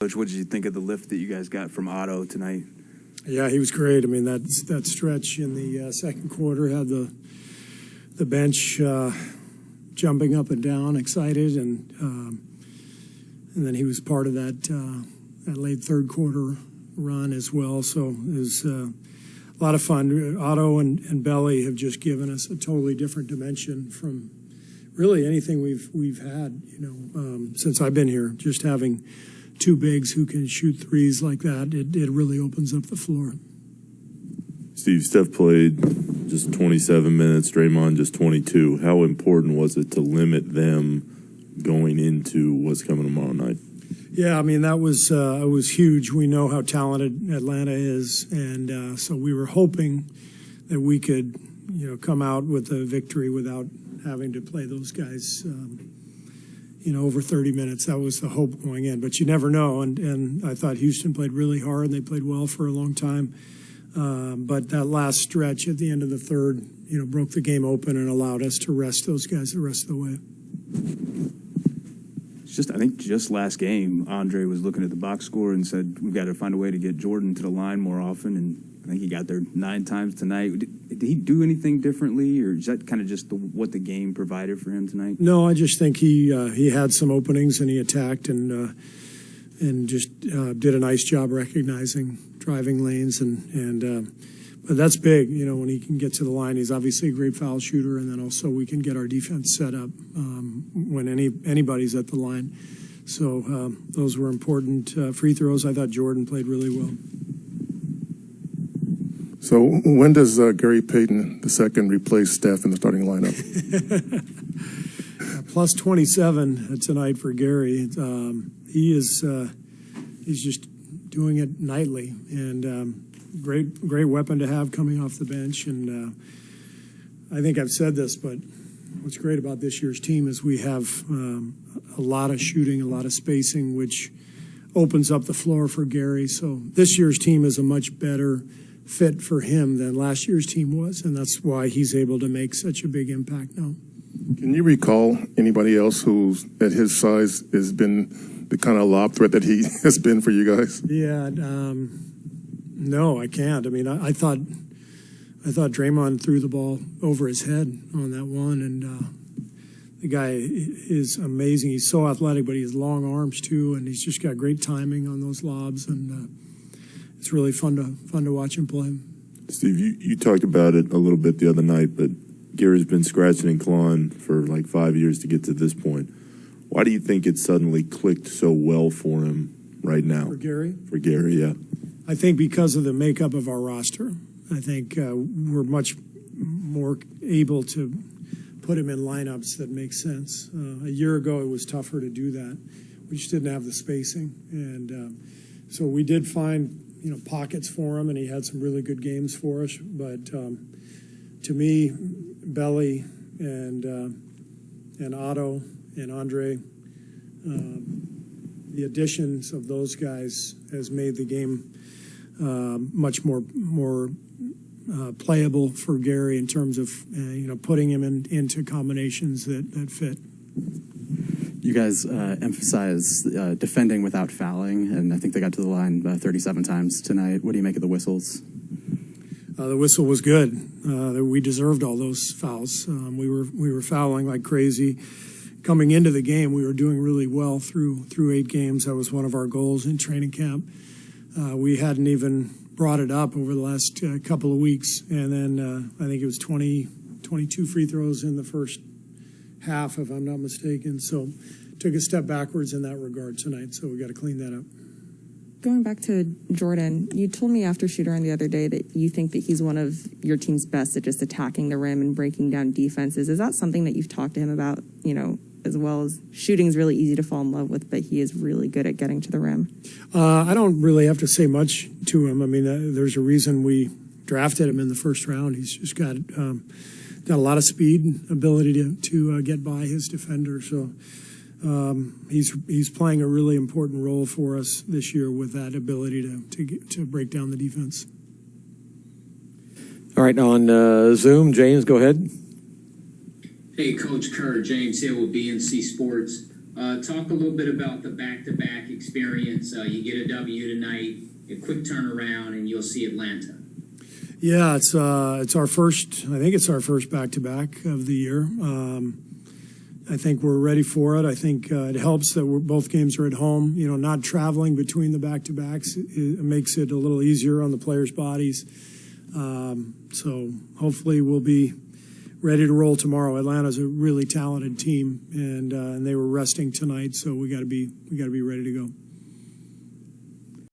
Coach, what did you think of the lift that you guys got from Otto tonight? Yeah, he was great. I mean, that stretch in the second quarter had the bench jumping up and down, excited, and then he was part of that late third quarter run as well. So it was a lot of fun. Otto and Belly have just given us a totally different dimension from really anything we've had, since I've been here. Just having two bigs who can shoot threes like that, it really opens up the floor. Steve, Steph played just 27 minutes, Draymond just 22. How important was it to limit them going into what's coming tomorrow night? Yeah, I mean, that was huge. We know how talented Atlanta is, and so we were hoping that we could, come out with a victory without having to play those guys, over 30 minutes. That was the hope going in, but you never know. And I thought Houston played really hard, and they played well for a long time. But that last stretch at the end of the third, broke the game open and allowed us to rest those guys the rest of the way. I think just last game, Andre was looking at the box score and said, we've got to find a way to get Jordan to the line more often. And I think he got there 9 times tonight. Did he do anything differently, or is that kind of just what the game provided for him tonight? No, I just think he had some openings and he attacked and just did a nice job recognizing driving lanes but that's big, when he can get to the line. He's obviously a great foul shooter, and then also we can get our defense set up when anybody's at the line. So those were important free throws. I thought Jordan played really well. So when does Gary Payton II replace Steph in the starting lineup? Plus 27 tonight for Gary. He's just doing it nightly, and great weapon to have coming off the bench. And I think I've said this, but what's great about this year's team is we have a lot of shooting, a lot of spacing, which opens up the floor for Gary. So this year's team is a much better fit for him than last year's team was, and that's why he's able to make such a big impact now. Can you recall anybody else who's at his size has been the kind of lob threat that he has been for you guys? Yeah, no, I can't. I mean, I thought Draymond threw the ball over his head on that one, and the guy is amazing. He's so athletic, but he has long arms too, and he's just got great timing on those lobs, and it's really fun to watch him play. Steve, you talked about it a little bit the other night, but Gary's been scratching and clawing for like 5 years to get to this point. Why do you think it suddenly clicked so well for him right now? For Gary? For Gary, yeah. I think because of the makeup of our roster. I think we're much more able to put him in lineups that make sense. A year ago, it was tougher to do that. We just didn't have the spacing. And so we did find, pockets for him, and he had some really good games for us. But to me, Belly and Otto and Andre, the additions of those guys has made the game much more playable for Gary in terms of putting him into combinations that fit. You guys emphasize defending without fouling, and I think they got to the line 37 times tonight. What do you make of the whistles? The whistle was good. We deserved all those fouls. We were fouling like crazy. Coming into the game, we were doing really well through 8 games. That was one of our goals in training camp. We hadn't even brought it up over the last couple of weeks, and then I think it was 22 free throws in the first half, if I'm not mistaken. So took a step backwards in that regard tonight, so we got to clean that up. Going back to Jordan, you told me after shoot-around the other day that you think that he's one of your team's best at just attacking the rim and breaking down defenses. Is that something that you've talked to him about, as well as shooting is really easy to fall in love with, but he is really good at getting to the rim? I don't really have to say much to him. I mean, there's a reason we drafted him in the first round. He's just got a lot of speed and ability to get by his defender. So he's playing a really important role for us this year with that ability to break down the defense. All right, on Zoom, James, go ahead. Hey, Coach Kerr, James here with BNC Sports. Talk a little bit about the back-to-back experience. You get a W tonight, a quick turnaround, and you'll see Atlanta. Yeah, it's our first. I think it's our first back-to-back of the year. I think we're ready for it. I think it helps that both games are at home. You know, not traveling between the back-to-backs it makes it a little easier on the players' bodies. So hopefully we'll be ready to roll tomorrow. Atlanta's a really talented team, and they were resting tonight, so we got to be ready to go.